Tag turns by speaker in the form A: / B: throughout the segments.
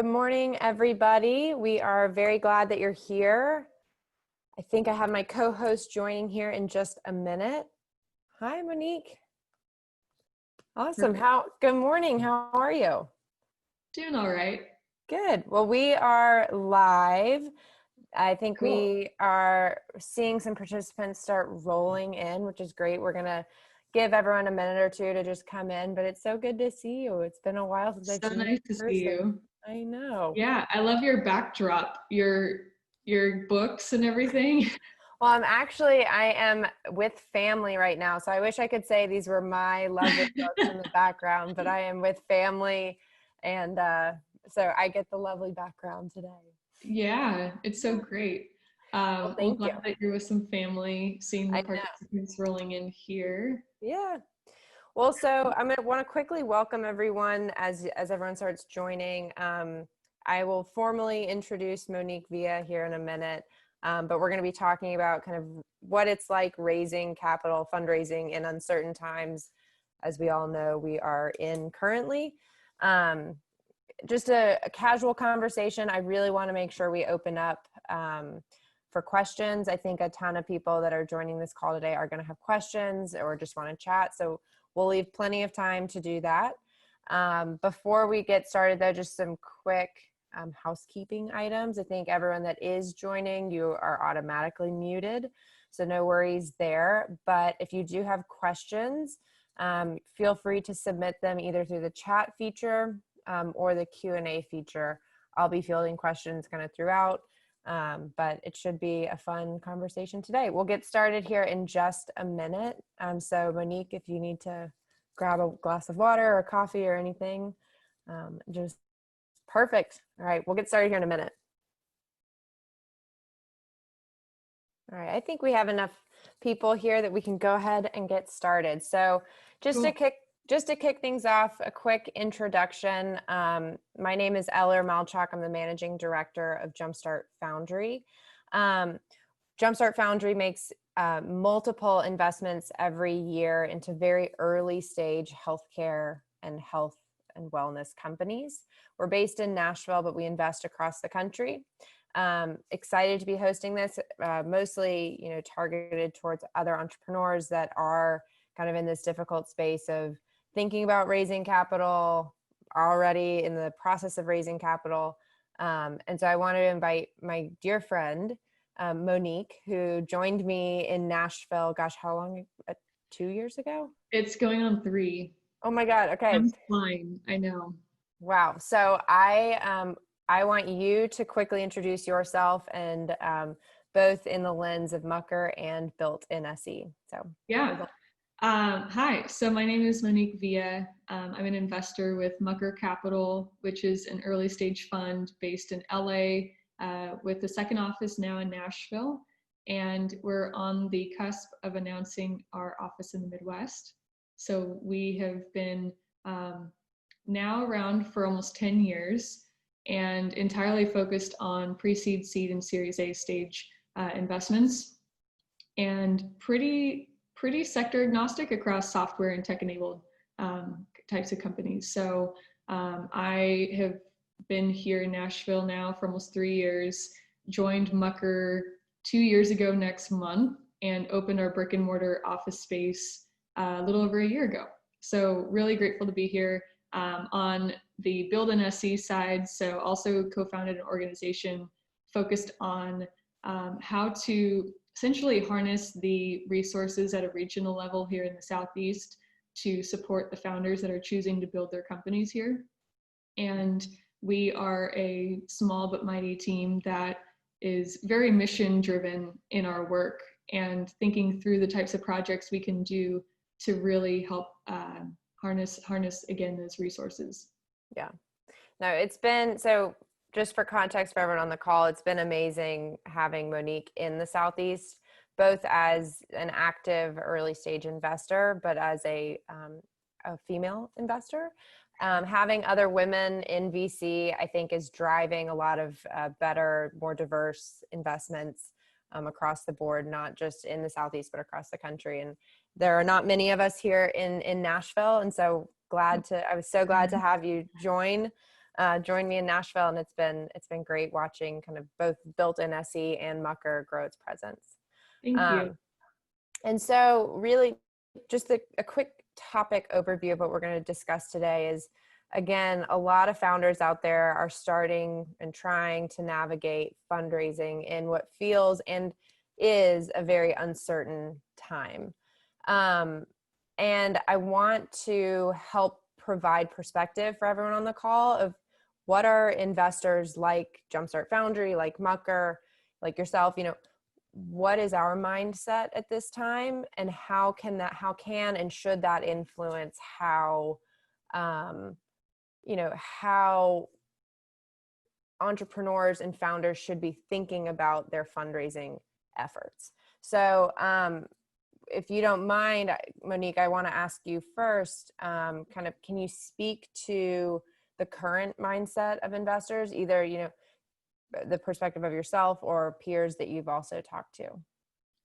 A: Good morning, everybody. We are very glad that you're here. I think I have my co-host joining here in just a minute. Hi, Monique. Awesome. Good morning. How are you?
B: Doing all right.
A: Good. Well, we are live. I think
B: Cool.
A: we are seeing some participants start rolling in, which is great. We're going to give everyone a minute or two to just come in, but it's so good to see you. It's been a while since I've
B: So
A: seen you
B: nice
A: in
B: to see
A: person.
B: you.
A: I know.
B: Yeah, I love your backdrop, your books and everything.
A: Well, I am with family right now, so I wish I could say these were my lovely books in the background, but I am with family, and so I get the lovely background today.
B: Yeah, it's so great.
A: Well,
B: Well,
A: thank
B: glad
A: you.
B: that you're with some family, seeing the
A: I know.
B: participants rolling in here.
A: Yeah. Well, so I'm going to want to quickly welcome everyone as everyone starts joining. I will formally introduce Monique Villa here in a minute. But we're going to be talking about kind of what it's like raising capital, fundraising in uncertain times, as we all know we are in currently. Just a casual conversation. I really want to make sure we open up for questions. I think a ton of people that are joining this call today are going to have questions or just want to chat. So we'll leave plenty of time to do that. Before we get started, though, just some quick housekeeping items. I think everyone that is joining, you are automatically muted, so no worries there. But if you do have questions, feel free to submit them either through the chat feature or the Q&A feature. I'll be fielding questions kind of throughout, but it should be a fun conversation today. We'll get started here in just a minute. So Monique, if you need to grab a glass of water or coffee or anything, just perfect. All right, we'll get started here in a minute. All right, I think we have enough people here that we can go ahead and get started. So just
B: Cool.
A: to kick things off, a quick introduction. My name is Eller Mallchok. I'm the Managing Director of Jumpstart Foundry. Jumpstart Foundry makes multiple investments every year into very early stage healthcare and health and wellness companies. We're based in Nashville, but we invest across the country. Excited to be hosting this, mostly, targeted towards other entrepreneurs that are kind of in this difficult space of thinking about raising capital, already in the process of raising capital. And so I wanted to invite my dear friend, Monique, who joined me in Nashville, gosh, how long? 2 years ago?
B: It's going on 3.
A: Oh my God. Okay.
B: I'm fine. I know.
A: Wow. So I want you to quickly introduce yourself, and both in the lens of Mucker and built in SE. So
B: Yeah. Hi, so my name is Monique Villa. I'm an investor with Mucker Capital, which is an early stage fund based in LA, with the second office now in Nashville. And we're on the cusp of announcing our office in the Midwest. So we have been now around for almost 10 years and entirely focused on pre-seed, seed, and Series A stage investments, and pretty sector agnostic across software and tech-enabled types of companies. So I have been here in Nashville now for almost 3 years, joined Mucker 2 years ago next month, and opened our brick and mortar office space a little over a year ago. So really grateful to be here on the Build an SE side. So also co-founded an organization focused on how to essentially harness the resources at a regional level here in the Southeast to support the founders that are choosing to build their companies here. And we are a small but mighty team that is very mission driven in our work and thinking through the types of projects we can do to really help harness again those resources.
A: yeah, no, it's been, so just for context for everyone on the call, it's been amazing having Monique in the Southeast, both as an active early stage investor, but as a female investor. Having other women in VC, I think, is driving a lot of better, more diverse investments across the board, not just in the Southeast, but across the country. And there are not many of us here in Nashville. And so I was so glad to have you join joined me in Nashville, and it's been great watching kind of both built-in SE and Mucker grow its presence.
B: Thank you.
A: And so really just a quick topic overview of what we're going to discuss today is, again, a lot of founders out there are starting and trying to navigate fundraising in what feels and is a very uncertain time. And I want to help provide perspective for everyone on the call of what are investors like Jumpstart Foundry, like Mucker, like yourself, what is our mindset at this time, and how can and should that influence how how entrepreneurs and founders should be thinking about their fundraising efforts. So if you don't mind, Monique, I want to ask you first, can you speak to the current mindset of investors, either, the perspective of yourself or peers that you've also talked to?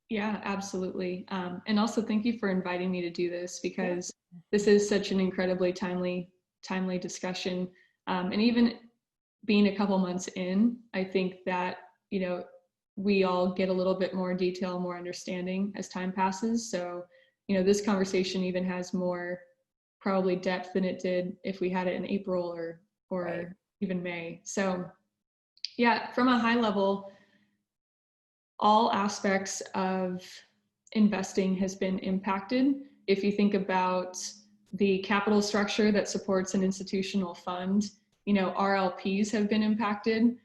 B: Yeah, absolutely. And also thank you for inviting me to do this, because this is such an incredibly timely discussion. And even being a couple months in, I think that, we all get a little bit more detail, more understanding as time passes. So, this conversation even has more probably depth than it did if we had it in April or
A: Right.
B: even May. So yeah, from a high level, all aspects of investing has been impacted. If you think about the capital structure that supports an institutional fund, RLPs have been impacted.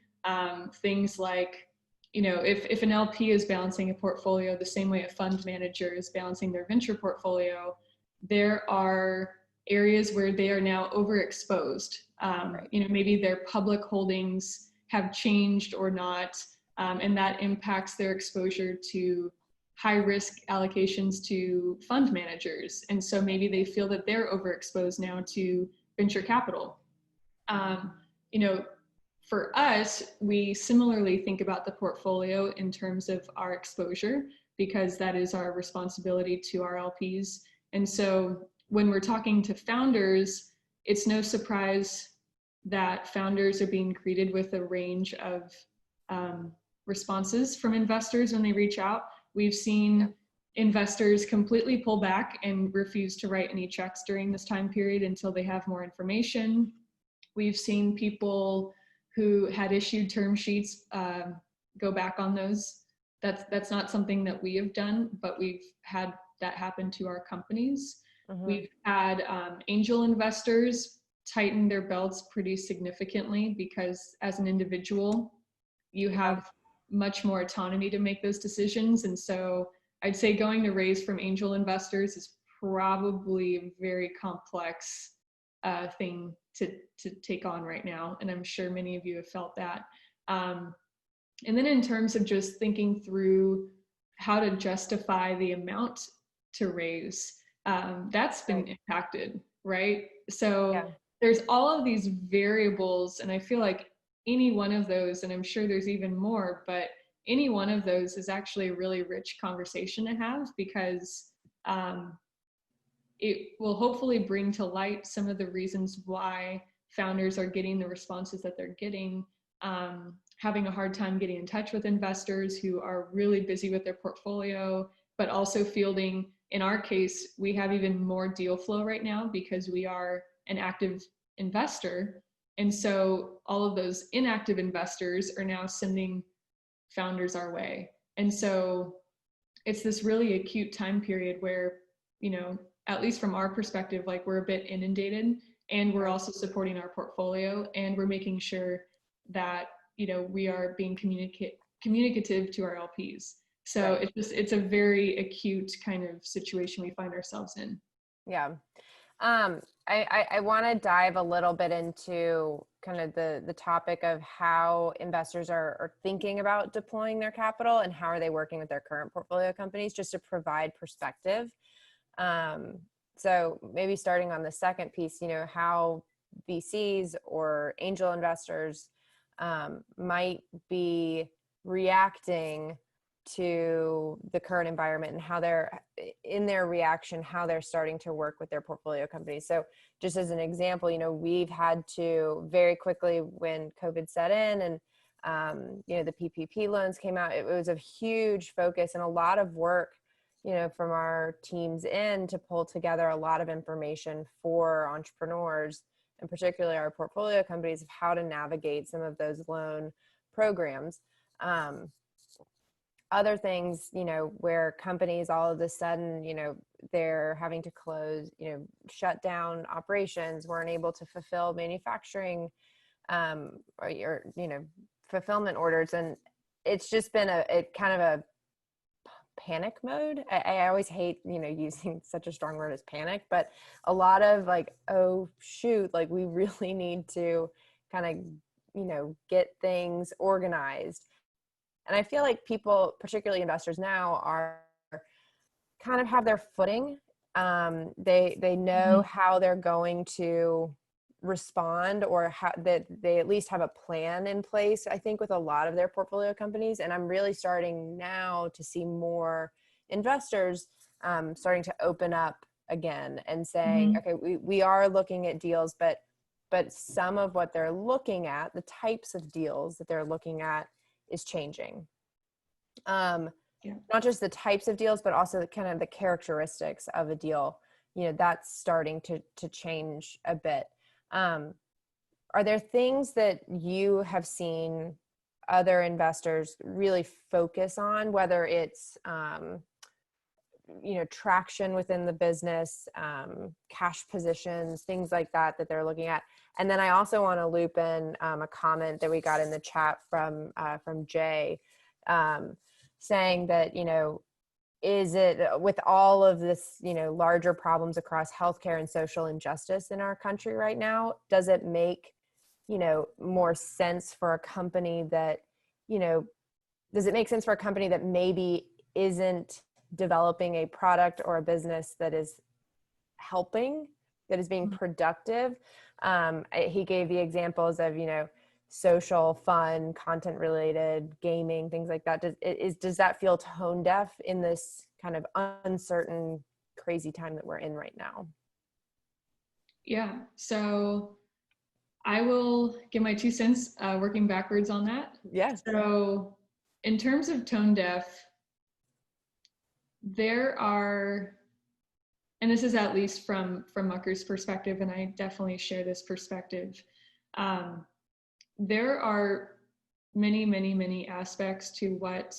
B: Things like, if an LP is balancing a portfolio the same way a fund manager is balancing their venture portfolio, there are areas where they are now overexposed.
A: Right.
B: Maybe their public holdings have changed or not, and that impacts their exposure to high risk allocations to fund managers. And so maybe they feel that they're overexposed now to venture capital. For us, we similarly think about the portfolio in terms of our exposure, because that is our responsibility to our LPs. And so when we're talking to founders, it's no surprise that founders are being greeted with a range of responses from investors when they reach out. We've seen investors completely pull back and refuse to write any checks during this time period until they have more information. We've seen people who had issued term sheets go back on those. That's not something that we have done, but we've had that happen to our companies. Mm-hmm. We've had angel investors tighten their belts pretty significantly, because as an individual, you have much more autonomy to make those decisions. And so I'd say going to raise from angel investors is probably a very complex thing to take on right now. And I'm sure many of you have felt that. And then in terms of just thinking through how to justify the amount to raise, that's been impacted, right? So there's all of these variables, and I feel like any one of those, and I'm sure there's even more, but any one of those is actually a really rich conversation to have, because it will hopefully bring to light some of the reasons why founders are getting the responses that they're getting, having a hard time getting in touch with investors who are really busy with their portfolio, but also fielding, in our case, we have even more deal flow right now because we are an active investor. And so all of those inactive investors are now sending founders our way. And so it's this really acute time period where, at least from our perspective, like we're a bit inundated, and we're also supporting our portfolio, and we're making sure that, we are being communicative to our LPs. So it's a very acute kind of situation we find ourselves in.
A: Yeah. I want to dive a little bit into kind of the topic of how investors are thinking about deploying their capital, and how are they working with their current portfolio companies, just to provide perspective. So maybe starting on the second piece, how VCs or angel investors might be reacting to the current environment and how they're in their reaction, how they're starting to work with their portfolio companies. So just as an example, we've had to very quickly, when COVID set in and the PPP loans came out, it was a huge focus and a lot of work, from our teams to pull together a lot of information for entrepreneurs, and particularly our portfolio companies, of how to navigate some of those loan programs. Other things, where companies all of a sudden, they're having to close, shut down operations, weren't able to fulfill manufacturing or fulfillment orders. And it's just been a kind of a panic mode. I always hate, using such a strong word as panic, but a lot of like, oh shoot, like we really need to kind of, get things organized. And I feel like people, particularly investors now, are kind of have their footing. They know how they're going to respond, or how that they at least have a plan in place, I think, with a lot of their portfolio companies. And I'm really starting now to see more investors starting to open up again and saying, okay, we are looking at deals, but some of what they're looking at, the types of deals that they're looking at, is changing. Not just the types of deals, but also kind of the characteristics of a deal, that's starting to change a bit. Are there things that you have seen other investors really focus on, whether it's, traction within the business, cash positions, things like that they're looking at? And then I also want to loop in a comment that we got in the chat from Jay, saying that, is it, with all of this, larger problems across healthcare and social injustice in our country right now, does it make, more sense for a company that, does it make sense for a company that maybe isn't developing a product or a business that is helping, that is being productive? He gave the examples of, social, fun, content related, gaming, things like that. Does that feel tone deaf in this kind of uncertain, crazy time that we're in right now?
B: Yeah, so I will give my 2 cents working backwards on that.
A: Yeah.
B: So in terms of tone deaf, there are, and this is at least from Mucker's perspective, and I definitely share this perspective, there are many aspects to what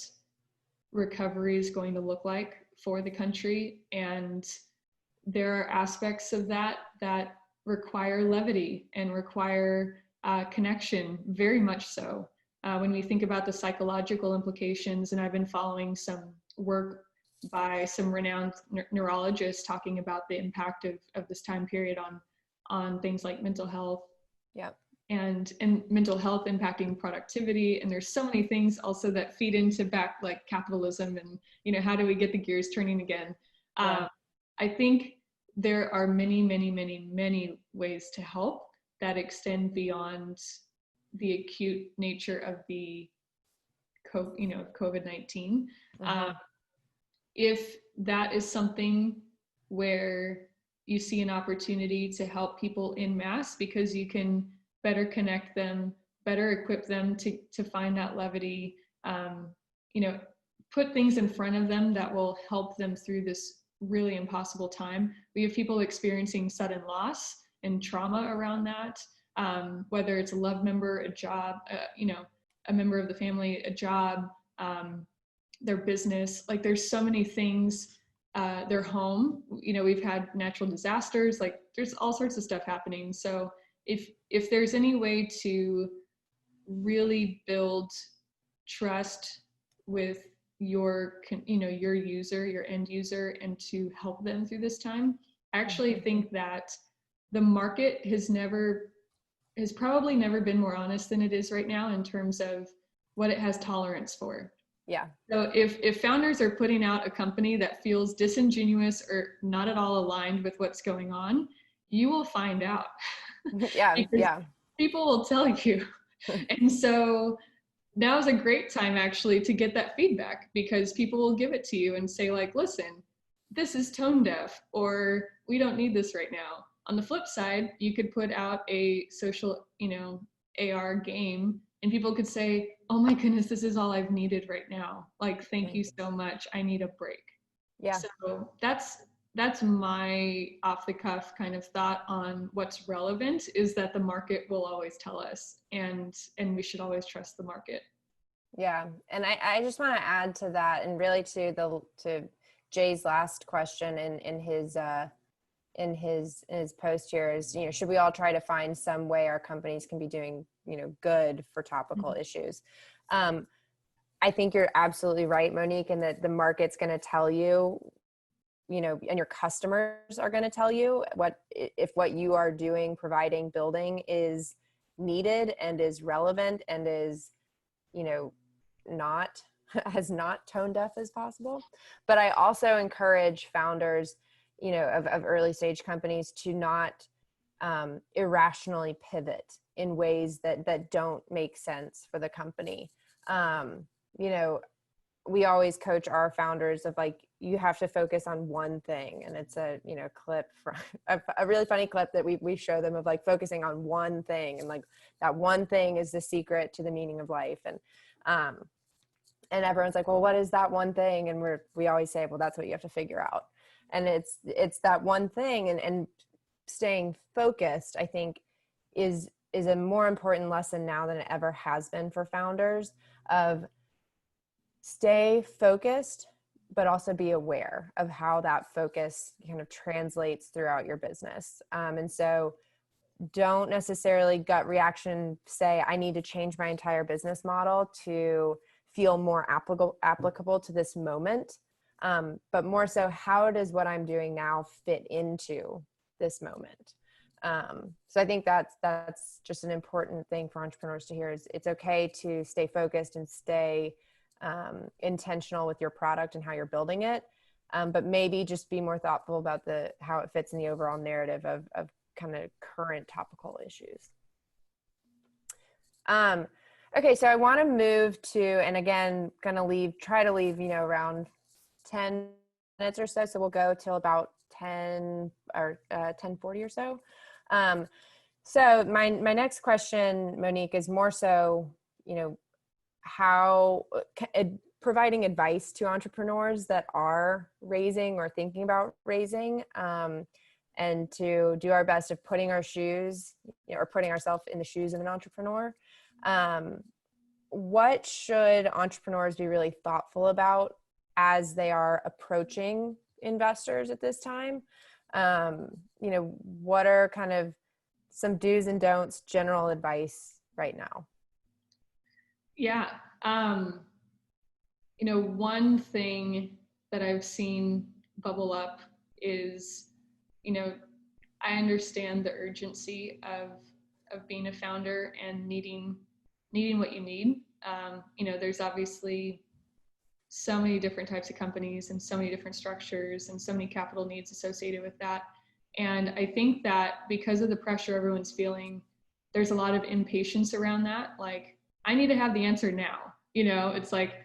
B: recovery is going to look like for the country. And there are aspects of that require levity and require connection, very much so. When we think about the psychological implications, and I've been following some work by some renowned neurologists talking about the impact of this time period on things like mental health.
A: Yep. And
B: mental health impacting productivity. And there's so many things also that feed into back, like capitalism and, how do we get the gears turning again? Yeah. I think there are many ways to help that extend beyond the acute nature of the COVID-19. If that is something where you see an opportunity to help people en masse because you can better connect them, better equip them to find that levity, put things in front of them that will help them through this really impossible time. We have people experiencing sudden loss and trauma around that, whether it's a loved member, a job, a member of the family, a job, their business. Like there's so many things, their home, we've had natural disasters, like there's all sorts of stuff happening. So if there's any way to really build trust with your user, your end user, and to help them through this time, I actually think that the market has probably never been more honest than it is right now in terms of what it has tolerance for.
A: Yeah.
B: So if founders are putting out a company that feels disingenuous or not at all aligned with what's going on, you will find out.
A: Yeah. Yeah.
B: People will tell you. And so now is a great time actually to get that feedback, because people will give it to you and say like, listen, this is tone deaf, or we don't need this right now. On the flip side, you could put out a social, AR game, and people could say, oh my goodness, this is all I've needed right now. Like, thank you so much. I need a break.
A: Yeah.
B: So that's my off the cuff kind of thought on what's relevant, is that the market will always tell us, and we should always trust the market.
A: Yeah. And I just want to add to that, and really to Jay's last question in his post here is, should we all try to find some way our companies can be doing, good for topical issues? I think you're absolutely right, Monique, and that the market's going to tell you, and your customers are going to tell you if what you are doing, providing, building is needed and is relevant and is, not not tone deaf as possible. But I also encourage founders, of early stage companies to not irrationally pivot in ways that don't make sense for the company. We always coach our founders of like, you have to focus on one thing. And it's a, clip from a really funny clip that we show them of like focusing on one thing. And like that one thing is the secret to the meaning of life. And everyone's like, well, what is that one thing? And we always say, well, that's what you have to figure out. And it's that one thing, and staying focused, I think is a more important lesson now than it ever has been for founders, of stay focused, but also be aware of how that focus kind of translates throughout your business. And so don't necessarily gut reaction say, I need to change my entire business model to feel more applicable to this moment. But more so, how does what I'm doing now fit into this moment? So I think that's just an important thing for entrepreneurs to hear, is it's okay to stay focused and stay intentional with your product and how you're building it. But maybe just be more thoughtful about how it fits in the overall narrative of kind of current topical issues. Okay, so I want to move to, and again, try to leave, around 10 minutes or so. So we'll go till about 10 or 10:40 or so. So my next question, Monique, is more so, how providing advice to entrepreneurs that are raising or thinking about raising, and to do our best of putting our shoes, or putting ourselves in the shoes of an entrepreneur. What should entrepreneurs be really thoughtful about as they are approaching investors at this time? What are kind of some do's and don'ts, general advice right now?
B: Yeah. One thing that I've seen bubble up is, I understand the urgency of being a founder and needing what you need. There's obviously so many different types of companies and so many different structures and so many capital needs associated with that. And I think that because of the pressure everyone's feeling, there's a lot of impatience around that. Like, I need to have the answer now. It's like,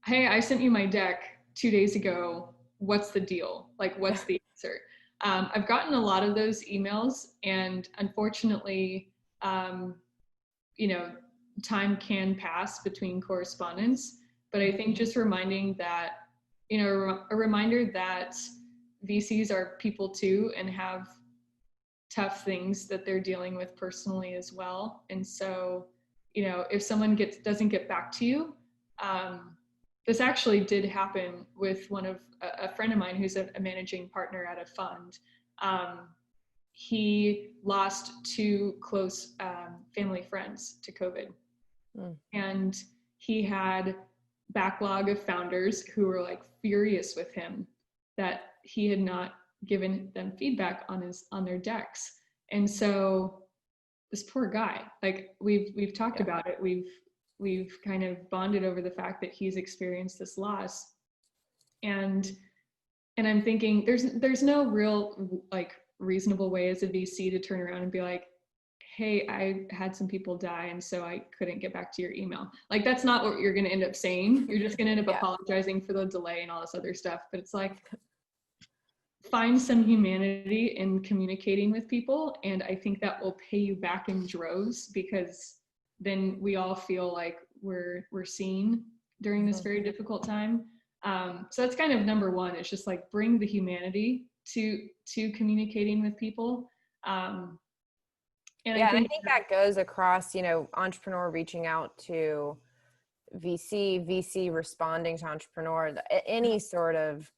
B: hey, I sent you my deck 2 days ago. What's the deal? Like, what's the answer? I've gotten a lot of those emails, and unfortunately, time can pass between correspondence. But I think just reminding that, a reminder that VCs are people too, and have tough things that they're dealing with personally as well. And so, if someone doesn't get back to you, this actually did happen with a friend of mine who's a managing partner at a fund. He lost 2 close family friends to COVID. And he had backlog of founders who were like furious with him that he had not given them feedback on their decks. And so this poor guy, like we've talked about it. We've kind of bonded over the fact that he's experienced this loss. And I'm thinking there's no real like reasonable way as a VC to turn around and be like, hey, I had some people die and so I couldn't get back to your email. Like, that's not what you're going to end up saying. You're just going to end up apologizing for the delay and all this other stuff. But it's like, find some humanity in communicating with people. And I think that will pay you back in droves, because then we all feel like we're seen during this very difficult time. So that's kind of number one. It's just like, bring the humanity to communicating with people.
A: And I think that goes across, you know, entrepreneur reaching out to VC responding to entrepreneur, any sort of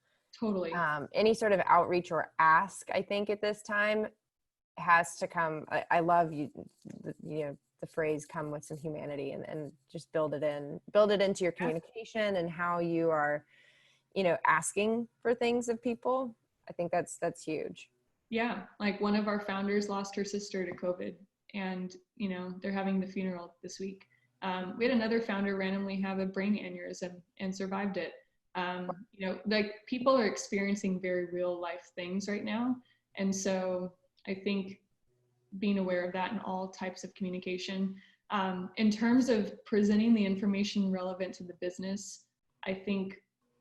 A: any sort of outreach or ask, I think at this time has to come. I love you know, the phrase "come with some humanity," and just build it into your communication and how you are, you know, asking for things of people. I think that's huge.
B: Yeah, like one of our founders lost her sister to COVID, and, you know, they're having the funeral this week. We had another founder randomly have a brain aneurysm and survived it. You know, like, people are experiencing very real life things right now. And so I think being aware of that in all types of communication. In terms of presenting the information relevant to the business, I think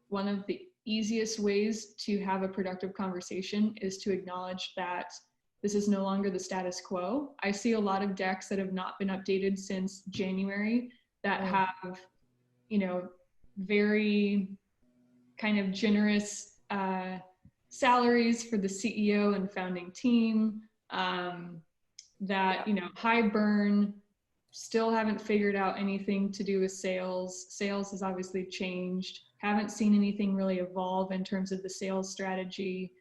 B: one of the easiest ways to have a productive conversation is to acknowledge that this is no longer the status quo. I see a lot of decks that have not been updated since January that have, you know, very kind of generous salaries for the CEO and founding team, that, you know, high burn, still haven't figured out anything to do with sales. Sales has obviously changed. Haven't seen anything really evolve in terms of the sales strategy,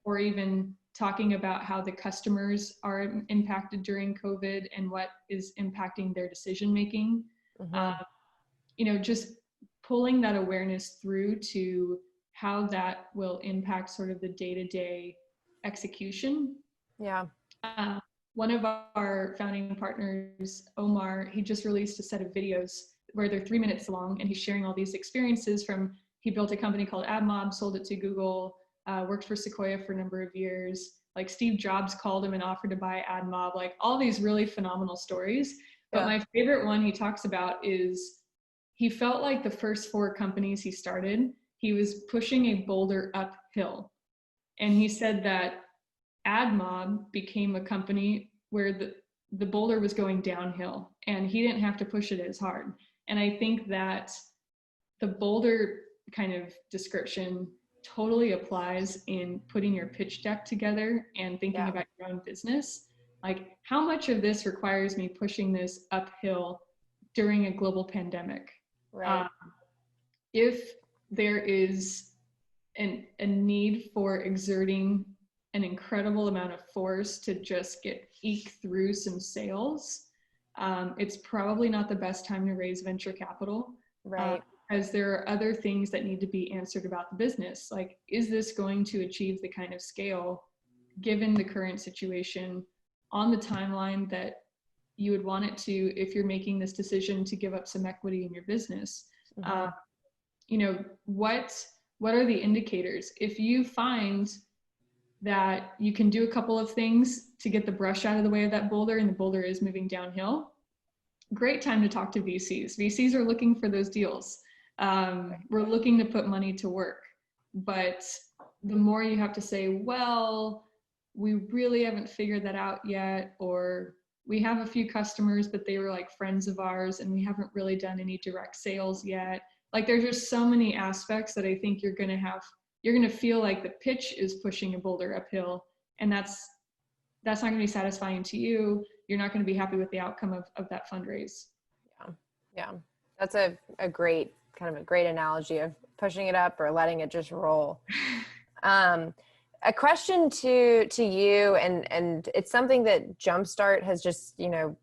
B: or even talking about how the customers are impacted during COVID and what is impacting their decision making. You know, just pulling that awareness through to how that will impact sort of the day-to-day execution. One of our founding partners, Omar, he just released a set of videos where they're 3 minutes long, and he's sharing all these experiences from, he built a company called AdMob, sold it to Google, worked for Sequoia for a number of years. Like, Steve Jobs called him and offered to buy AdMob, like all these really phenomenal stories. But my favorite one he talks about is, he felt like the first 4 companies he started, he was pushing a boulder uphill. And he said that AdMob became a company where the boulder was going downhill and he didn't have to push it as hard. And I think that the boulder kind of description totally applies in putting your pitch deck together and thinking about your own business. Like, how much of this requires me pushing this uphill during a global pandemic? If there is a need for exerting an incredible amount of force to just eke through some sales, it's probably not the best time to raise venture capital, as there are other things that need to be answered about the business. Like, is this going to achieve the kind of scale, given the current situation, on the timeline that you would want it to, if you're making this decision to give up some equity in your business? You know, what are the indicators? If you find that you can do a couple of things to get the brush out of the way of that boulder and the boulder is moving downhill, great time to talk to VCs. VCs are looking for those deals. We're looking to put money to work. But the more you have to say, well, we really haven't figured that out yet, or we have a few customers, but they were like friends of ours and we haven't really done any direct sales yet. Like, there's just so many aspects that I think you're going to feel like the pitch is pushing a boulder uphill, and that's not going to be satisfying to you. You're not going to be happy with the outcome of that fundraise.
A: Yeah. That's a great analogy of pushing it up or letting it just roll. A question to you, and it's something that Jumpstart has just, you know,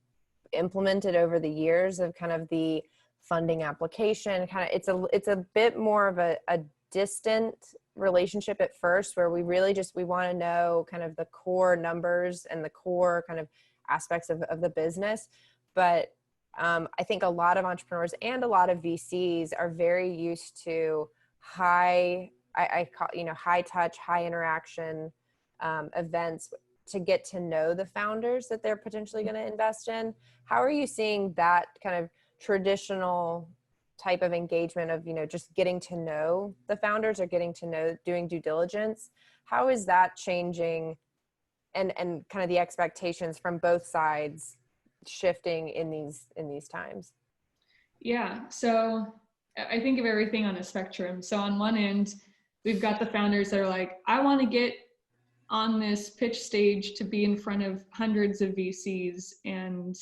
A: implemented over the years, of kind of the funding application. Kind of, it's a bit more of a distant relationship at first, where we really we want to know kind of the core numbers and the core kind of aspects of the business. But I think a lot of entrepreneurs and a lot of VCs are very used to high touch, high interaction events to get to know the founders that they're potentially going to invest in. How are you seeing that kind of traditional type of engagement of, just getting to know the founders or getting to know, doing due diligence? How is that changing, and kind of the expectations from both sides shifting in these times?
B: Yeah, so I think of everything on a spectrum. So on one end, we've got the founders that are like, I want to get on this pitch stage to be in front of hundreds of VCs, and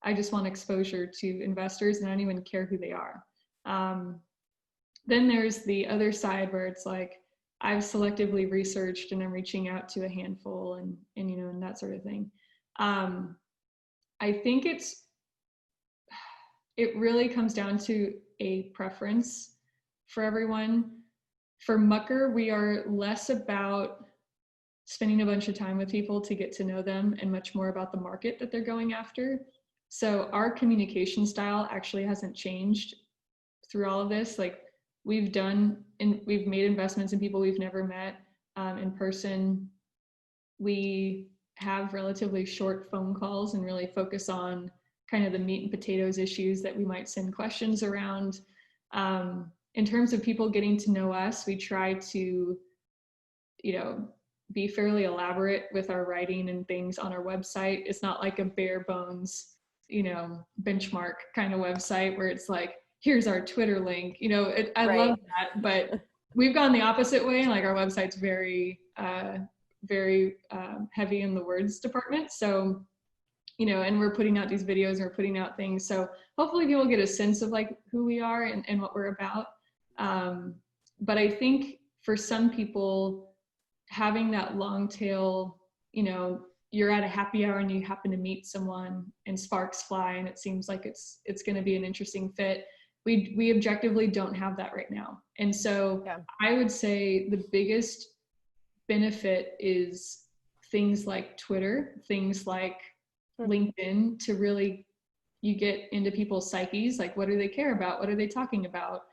B: I just want exposure to investors and I don't even care who they are. Then there's the other side where it's like, I've selectively researched and I'm reaching out to a handful and that sort of thing. I think it really comes down to a preference for everyone. For Mucker, we are less about spending a bunch of time with people to get to know them and much more about the market that they're going after. So our communication style actually hasn't changed through all of this. Like we've made investments in people we've never met in person. We have relatively short phone calls and really focus on kind of the meat and potatoes issues that we might send questions around. In terms of people getting to know us, we try to, be fairly elaborate with our writing and things on our website. It's not like a bare bones, benchmark kind of website where it's like, here's our Twitter link. I
A: Right.
B: love that, but we've gone the opposite way. Like our website's very, very heavy in the words department. So, and we're putting out these videos and we're putting out things. So hopefully people get a sense of like who we are and what we're about. But I think for some people, having that long tail, you're at a happy hour and you happen to meet someone and sparks fly and it seems like it's going to be an interesting fit. We objectively don't have that right now. And so yeah. I would say the biggest benefit is things like Twitter, things like LinkedIn, to really, you get into people's psyches, like what do they care about? What are they talking about?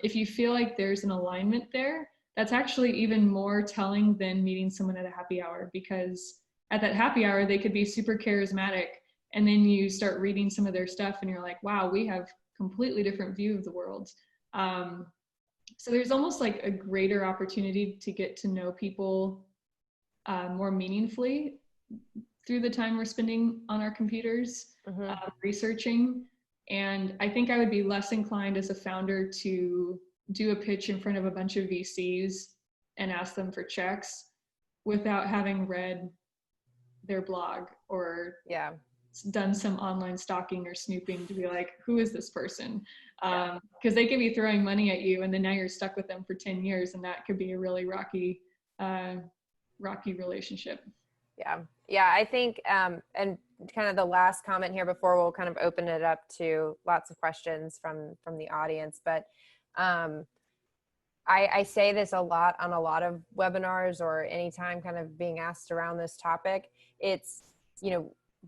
B: If you feel like there's an alignment there, that's actually even more telling than meeting someone at a happy hour, because at that happy hour, they could be super charismatic. And then you start reading some of their stuff and you're like, wow, we have completely different view of the world. So there's almost like a greater opportunity to get to know people more meaningfully through the time we're spending on our computers, researching. And I think I would be less inclined as a founder to do a pitch in front of a bunch of VCs and ask them for checks without having read their blog or done some online stalking or snooping to be like, who is this person? Because they could be throwing money at you and then now you're stuck with them for 10 years and that could be a really rocky relationship.
A: Yeah, I think, and kind of the last comment here before we'll kind of open it up to lots of questions from the audience, but I say this a lot on a lot of webinars or anytime kind of being asked around this topic. It's,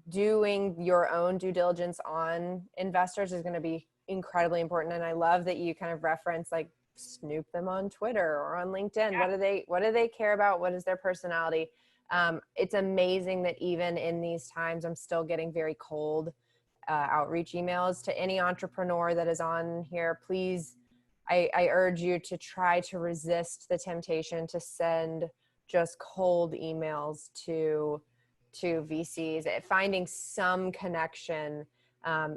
A: doing your own due diligence on investors is going to be incredibly important. And I love that you kind of reference like snoop them on Twitter or on LinkedIn. Yeah. What do they care about? What is their personality? It's amazing that even in these times, I'm still getting very cold outreach emails. To any entrepreneur that is on here, please, I urge you to try to resist the temptation to send just cold emails to VCs, finding some connection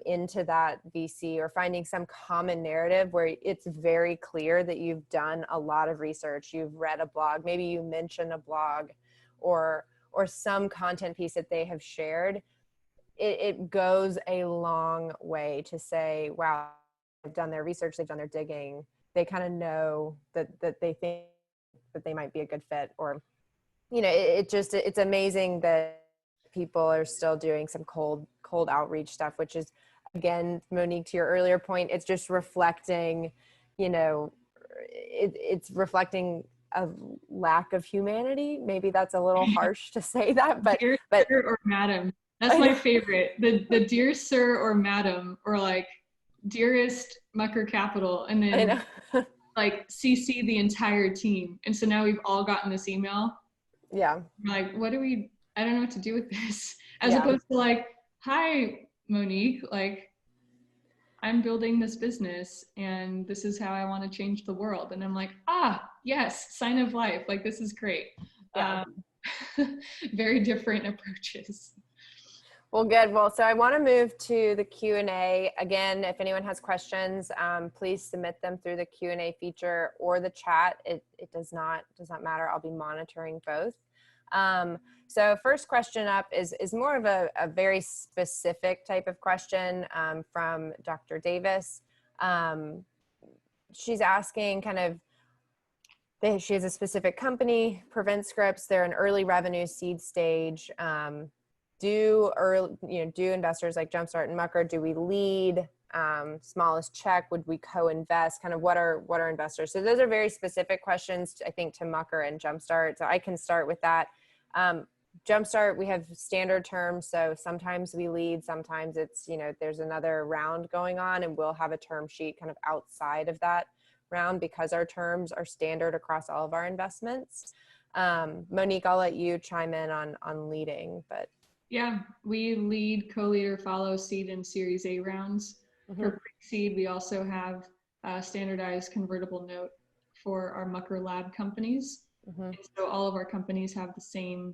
A: into that VC or finding some common narrative where it's very clear that you've done a lot of research, you've read a blog, maybe you mention a blog or some content piece that they have shared. It goes a long way to say, wow, they've done their research, they've done their digging, they kind of know that they think that they might be a good fit, or it's amazing that people are still doing some cold outreach stuff, which is, again, Monique, to your earlier point, it's just reflecting, it's reflecting a lack of humanity. Maybe that's a little harsh to say that, but
B: dear sir or madam, that's my favorite. The dear sir or madam, or like dearest Mucker Capital, and then like CC the entire team. And so now we've all gotten this email.
A: Yeah.
B: Like, what do we I don't know what to do with this. As
A: Yeah.
B: opposed to like, hi, Monique, like, I'm building this business and this is how I want to change the world. And I'm like, yes, sign of life. Like, this is great.
A: Yeah.
B: Very different approaches.
A: Well, good. Well, so I want to move to the Q&A. Again, if anyone has questions, please submit them through the Q&A feature or the chat. It does not matter. I'll be monitoring both. So first question up is more of a very specific type of question from Dr. Davis. She's asking she has a specific company, Prevent Scripts. They're an early revenue seed stage. Do investors like Jumpstart and Mucker, do we lead? Smallest check, would we co-invest? Kind of what are investors? So those are very specific questions, I think, to Mucker and Jumpstart. So I can start with that. Jumpstart, we have standard terms. So sometimes we lead, sometimes it's, there's another round going on and we'll have a term sheet kind of outside of that round because our terms are standard across all of our investments. Monique, I'll let you chime in on leading, but.
B: Yeah, we lead, co-lead, or follow seed and Series A rounds. Mm-hmm. For pre-seed, we also have a standardized convertible note for our Mucker Lab companies. Mm-hmm. So all of our companies have the same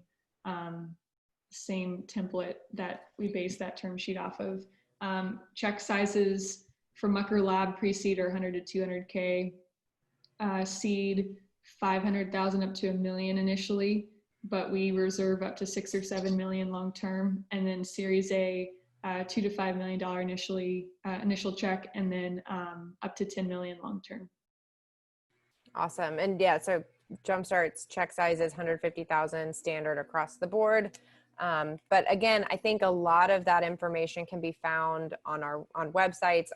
B: template that we base that term sheet off of. Check sizes for Mucker Lab pre-seed are 100 to 200K. Seed 500,000 up to $1 million initially, but we reserve up to 6 or 7 million long term, and then Series A, $2 to $5 million initial check, and then up to 10 million long term.
A: Awesome. And yeah, so Jumpstart's check size is 150,000 standard across the board. But again, I think a lot of that information can be found on websites,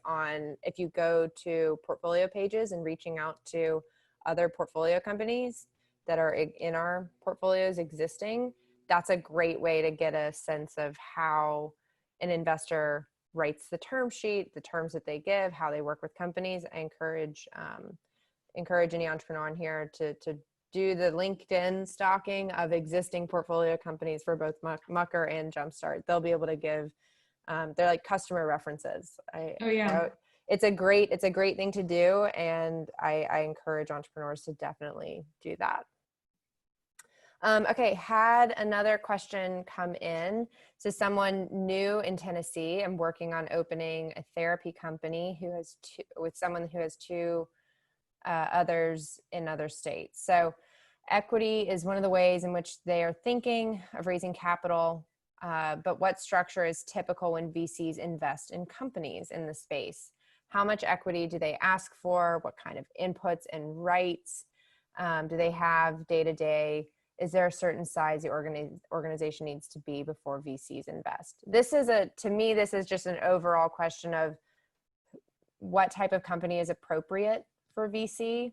A: if you go to portfolio pages and reaching out to other portfolio companies that are in our portfolios existing. That's a great way to get a sense of how an investor writes the term sheet, the terms that they give, how they work with companies. I encourage any entrepreneur on here to do the LinkedIn stalking of existing portfolio companies for both Mucker and Jumpstart. They'll be able to give, they're like customer references. It's a great thing to do. And I encourage entrepreneurs to definitely do that. Okay, had another question come in. So someone new in Tennessee, I'm working on opening a therapy company with someone who has two others in other states. So equity is one of the ways in which they are thinking of raising capital, but what structure is typical when VCs invest in companies in the space? How much equity do they ask for? What kind of inputs and rights do they have day to day? Is there a certain size the organization needs to be before VCs invest? To me, this is just an overall question of what type of company is appropriate for VC.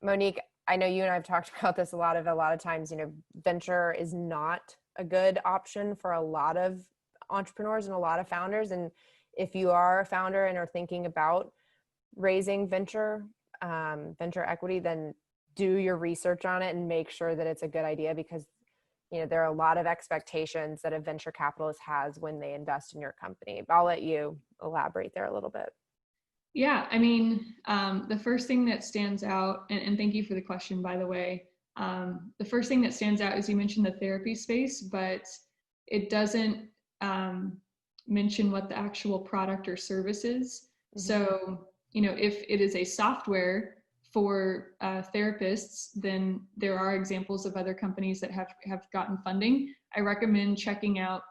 A: Monique, I know you and I have talked about this a lot of times, venture is not a good option for a lot of entrepreneurs and a lot of founders. And if you are a founder and are thinking about raising venture equity, then do your research on it and make sure that it's a good idea, because there are a lot of expectations that a venture capitalist has when they invest in your company. But I'll let you elaborate there a little bit.
B: Yeah, I mean, the first thing that stands out, and thank you for the question, by the way, the first thing that stands out is you mentioned the therapy space, but it doesn't mention what the actual product or service is. Mm-hmm. So, if it is a software for therapists, then there are examples of other companies that have gotten funding. I recommend checking out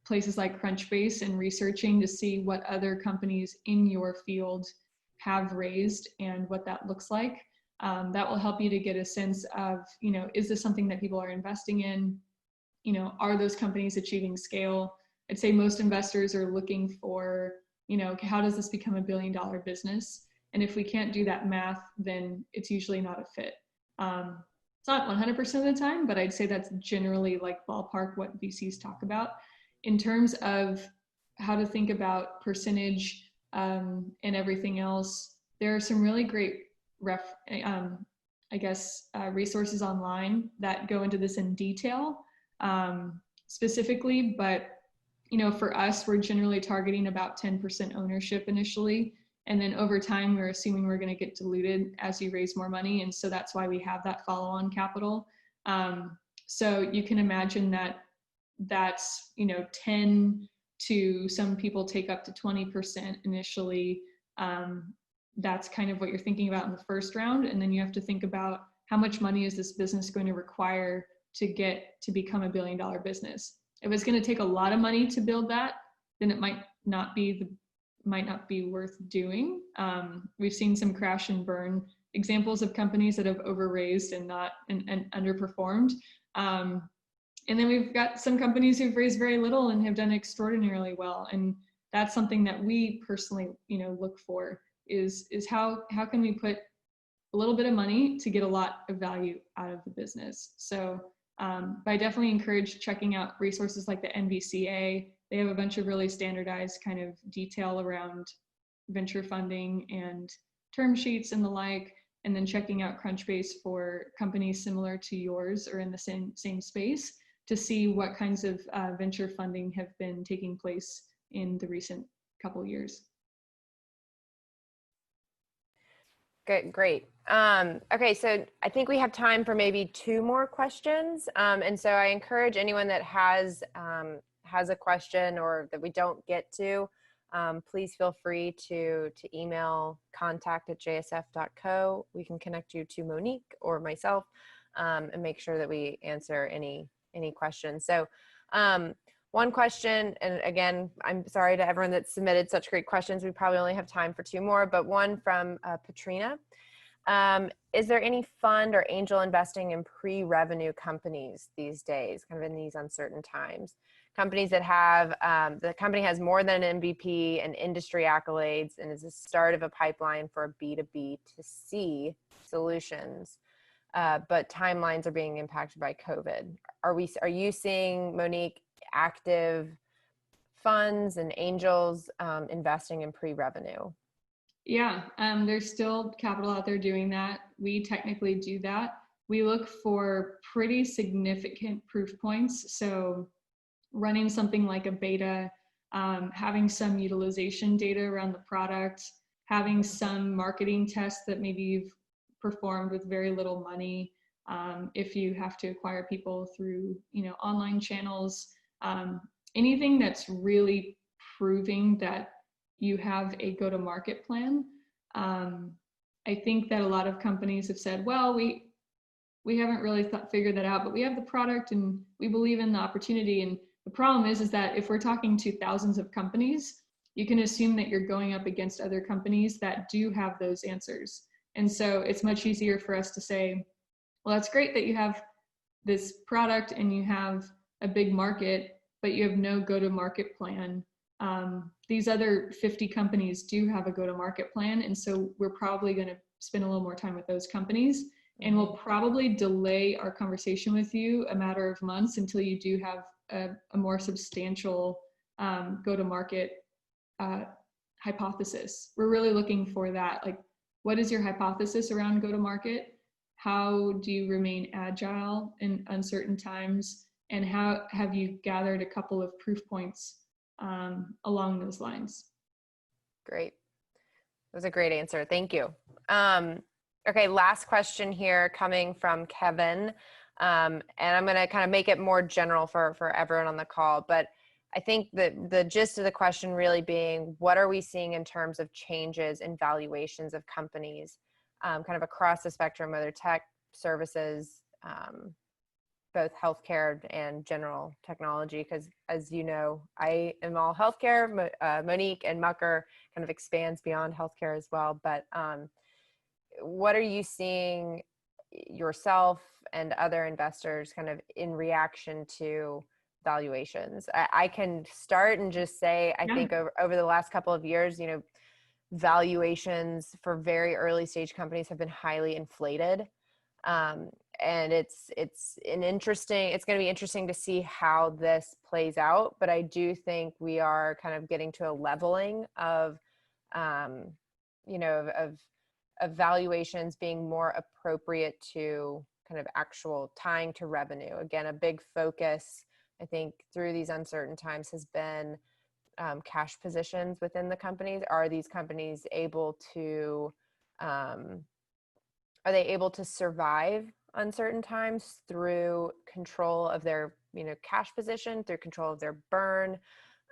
B: places like Crunchbase and researching to see what other companies in your field have raised and what that looks like. That will help you to get a sense of, is this something that people are investing in? Are those companies achieving scale? I'd say most investors are looking for, how does this become $1 billion business? And if we can't do that math, then it's usually not a fit. It's not 100% of the time, but I'd say that's generally like ballpark what VCs talk about. In terms of how to think about percentage and everything else, there are some really great resources online that go into this in detail. specifically, but you know, for us, we're generally targeting about 10% ownership initially. And then over time, we're assuming we're going to get diluted as you raise more money. And so that's why we have that follow-on capital. So you can imagine that that's, you know, 10 to some people take up to 20% initially. That's kind of what you're thinking about in the first round. And then you have to think about how much money is this business going to require to get to become $1 billion business. If it's going to take a lot of money to build that, then it might not be worth doing. We've seen some crash and burn examples of companies that have overraised and underperformed. And then we've got some companies who've raised very little and have done extraordinarily well. And that's something that we personally, you know, look for is how can we put a little bit of money to get a lot of value out of the business. So but I definitely encourage checking out resources like the NVCA. They have a bunch of really standardized kind of detail around venture funding and term sheets and the like, and then checking out Crunchbase for companies similar to yours or in the same space to see what kinds of venture funding have been taking place in the recent couple years.
A: Good, great. Okay, so I think we have time for maybe 2 more questions. And so I encourage anyone that has a question or that we don't get to, please feel free to email contact@jsf.co. We can connect you to Monique or myself and make sure that we answer any questions. So one question, and again, I'm sorry to everyone that submitted such great questions. We probably only have time for 2 more, but one from Patrina. Is there any fund or angel investing in pre-revenue companies these days, kind of in these uncertain times? Companies that have, the company has more than an MVP and industry accolades and is the start of a pipeline for a B2B2C solutions, but timelines are being impacted by COVID. Are you seeing, Monique, active funds and angels investing in pre-revenue?
B: Yeah, there's still capital out there doing that. We technically do that. We look for pretty significant proof points. So running something like a beta, having some utilization data around the product, having some marketing tests that maybe you've performed with very little money. If you have to acquire people through, you know, online channels, anything that's really proving that you have a go-to-market plan. I think that a lot of companies have said, well, we haven't really figured that out, but we have the product and we believe in the opportunity. And the problem is that if we're talking to thousands of companies, you can assume that you're going up against other companies that do have those answers. And so it's much easier for us to say, well, that's great that you have this product and you have a big market, but you have no go-to-market plan. These other 50 companies do have a go-to-market plan. And so we're probably going to spend a little more time with those companies, and we'll probably delay our conversation with you a matter of months until you do have a more substantial go-to-market hypothesis. We're really looking for that. Like, what is your hypothesis around go-to-market? How do you remain agile in uncertain times? And how have you gathered a couple of proof points along those lines?
A: Great. That was a great answer. Thank you. Okay, last question here coming from Kevin. And I'm going to kind of make it more general for everyone on the call. But I think that the gist of the question really being, what are we seeing in terms of changes in valuations of companies, kind of across the spectrum, whether tech, services, both healthcare and general technology? Because as you know, I am all healthcare. Monique and Mucker kind of expands beyond healthcare as well. But what are you seeing yourself and other investors kind of in reaction to valuations? I can start and just say, I think over the last couple of years, you know, valuations for very early stage companies have been highly inflated. And it's going to be interesting to see how this plays out. But I do think we are kind of getting to a leveling of, you know, of valuations being more appropriate to kind kind of actual tying to revenue. Again, a big focus, I think, through these uncertain times has been cash positions within the companies. Are these companies able to, are they able to survive uncertain times through control of their, cash position, through control of their burn?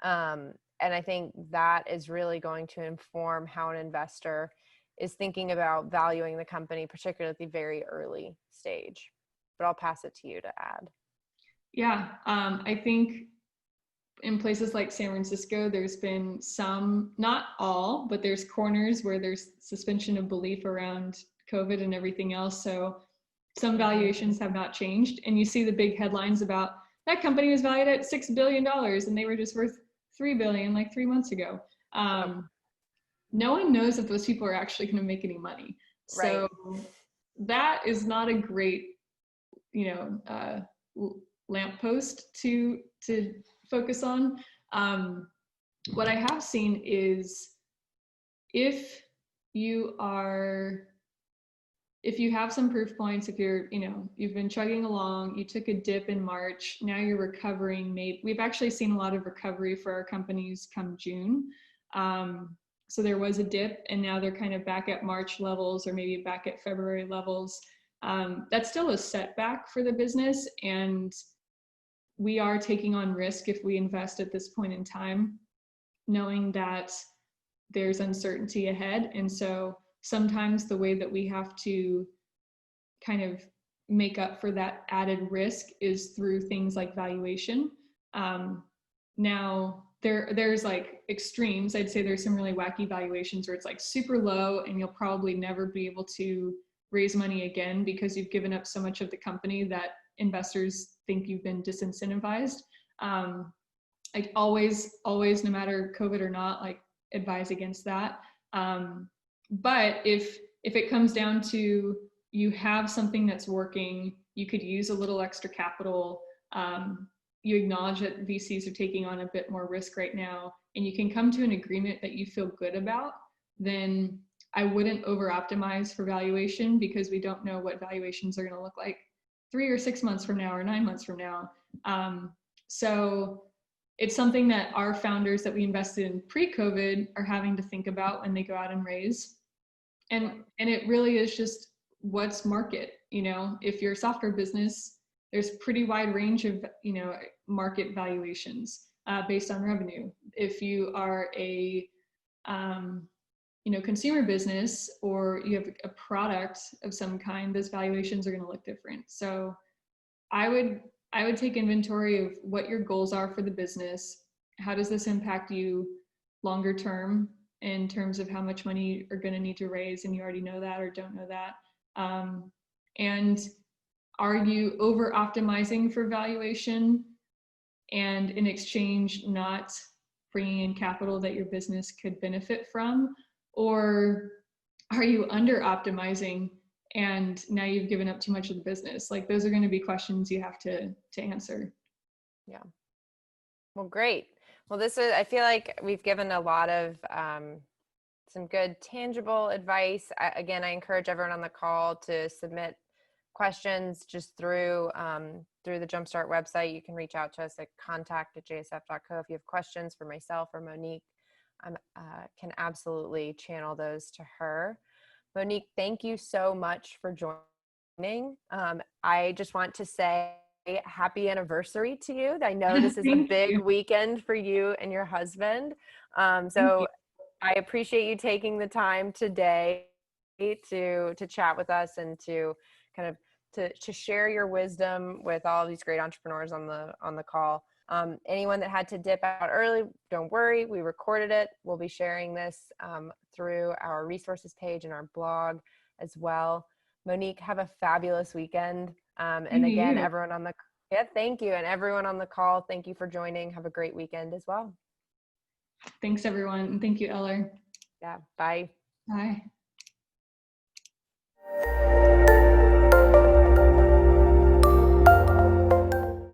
A: And I think that is really going to inform how an investor is thinking about valuing the company, particularly at the very early stage. But I'll pass it to you to add.
B: Yeah, I think in places like San Francisco, there's been some, not all, but there's corners where there's suspension of belief around COVID and everything else. So some valuations have not changed. And you see the big headlines about that company was valued at $6 billion and they were just worth $3 billion like 3 months ago. No one knows if those people are actually going to make any money. So that is not a great, lamppost to focus on. What I have seen is if you have some proof points, if you've been chugging along, you took a dip in March, now you're recovering. We've actually seen a lot of recovery for our companies come June. So there was a dip and now they're kind of back at March levels or maybe back at February levels. That's still a setback for the business, and we are taking on risk if we invest at this point in time, knowing that there's uncertainty ahead. And so sometimes the way that we have to kind of make up for that added risk is through things like valuation. Now there's like extremes. I'd say there's some really wacky valuations where it's like super low and you'll probably never be able to raise money again because you've given up so much of the company that investors think you've been disincentivized. I always, no matter COVID or not, like advise against that. But if it comes down to you have something that's working, you could use a little extra capital, you acknowledge that VCs are taking on a bit more risk right now, and you can come to an agreement that you feel good about, then I wouldn't over optimize for valuation because we don't know what valuations are going to look like 3 or 6 months from now or 9 months from now. So it's something that our founders that we invested in pre-COVID are having to think about when they go out and raise. And it really is just what's market. If you're a software business, there's pretty wide range of, market valuations based on revenue. If you are a, consumer business or you have a product of some kind, those valuations are going to look different. So I would take inventory of what your goals are for the business. How does this impact you longer term in terms of how much money you're going to need to raise, and you already know that or don't know that? And are you over optimizing for valuation and in exchange not bringing in capital that your business could benefit from? Or are you under optimizing and now you've given up too much of the business? Like, those are going to be questions you have to answer.
A: Yeah. Well, great. Well, I feel like we've given a lot of some good tangible advice. Again, I encourage everyone on the call to submit questions just through the Jumpstart website. You can reach out to us at contact@jsf.co if you have questions for myself or Monique. I can absolutely channel those to her. Monique, thank you so much for joining. I just want to say happy anniversary to you. I know this is a big weekend for you and your husband. So I appreciate you taking the time today to chat with us and to kind of to share your wisdom with all of these great entrepreneurs on the call. Anyone that had to dip out early, don't worry, we recorded it. We'll be sharing this through our resources page and our blog as well. Monique, have a fabulous weekend. And again, everyone on the thank you. And everyone on the call, thank you for joining. Have a great weekend as well.
B: Thanks, everyone. And thank you, Eller.
A: Yeah. Bye.
B: Bye.